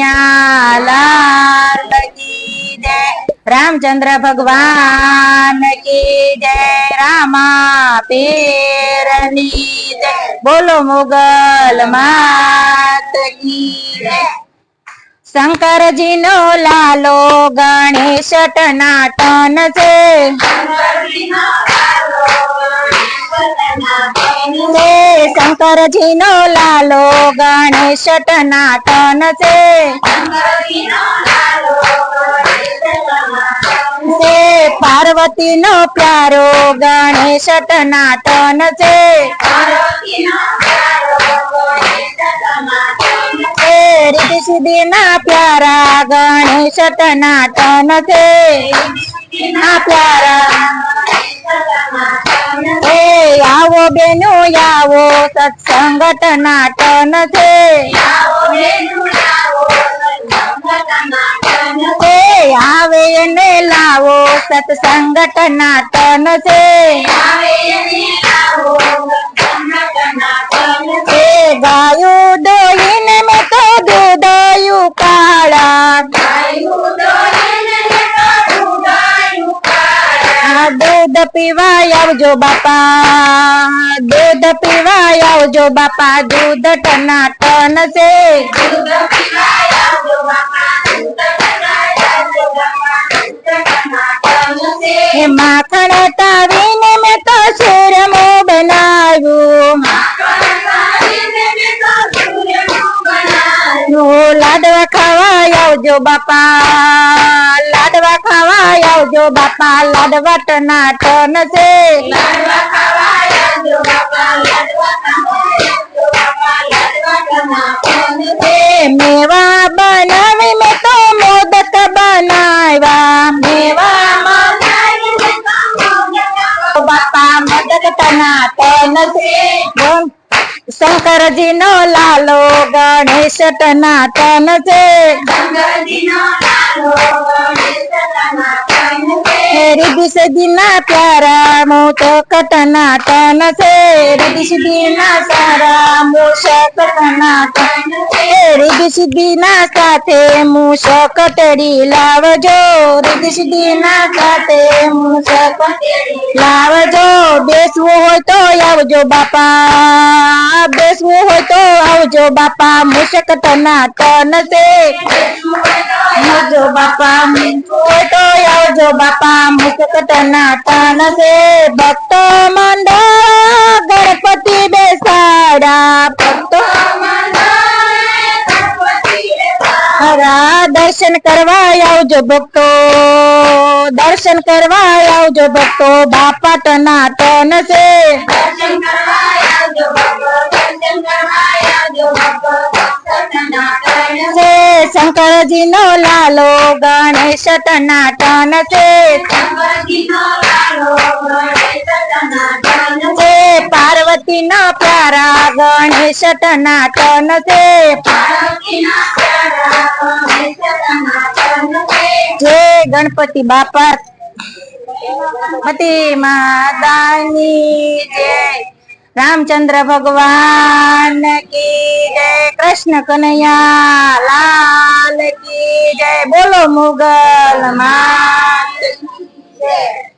કનૈયા લાલ કી જય। रामचंद्र भगवान की जय। रामा पीरनी जय। बोलो मुगल मात की जय। शंकर जी नो लालो गणेश टनाटन से। शंकर जी नो लालो गणेश टनाटन से। पार्वती नो प्यारो गणेश टनाटन से। रिद्धि सिद्धि ना प्यारा गणेश टनाटन से। ना प्यारा आवो बेनो आवो सत्संग टनाटन से। आवे ने लावो सत्संग टनाटन से। गायो दोइन में तो दूधयु काला। दूध पीवा आवजो बापा। दूध पीवा आवजो बापा। दूध टनाटन से। माखण तावीन में तो सूरमो बनायु। लाडवा खावा आवजो बापा। लाडवा खावा आवजो बापा। लाडवा टनाटन से। मेवा बनावी में तो मोदक बनावा। मेवा बापा मोदक टनाटन से। शंकर जी नो लालो गणेश टनाटन से। रिद्धि सिद्धि ना प्यारा मूषक टनाटन से। रिद्धि सिद्धि ना सारा मूषक टनाटन। रिद्धि सिद्धि ना साथे मूषक टेड़ी लावजो। रिद्धि सिद्धि ना साथे मूषक लावजो। बेसवो हो तो आवजो बापा। बेसवो हो तो आवजो बापा। मूषक टनाटन से। आवजो बापा। हो तो आवजो बापा। मूषक टनाटन से। भक्त मंडळ गणपति बेसाड़ा। भक्त दर्शन करवा आवजो भक्तो। दर्शन करवा आवजो भक्तो। बापा टनाटन से। शंकर जी नो लालो गणेश टनाटन से। पार्वती नो प्यारा गणेश टनाटन से। जय गणपति बापा मती मातानी जय। रामचंद्र भगवान की जय। कृष्ण कन्हैया लाल की जय। बोलो मुगल मात की जय।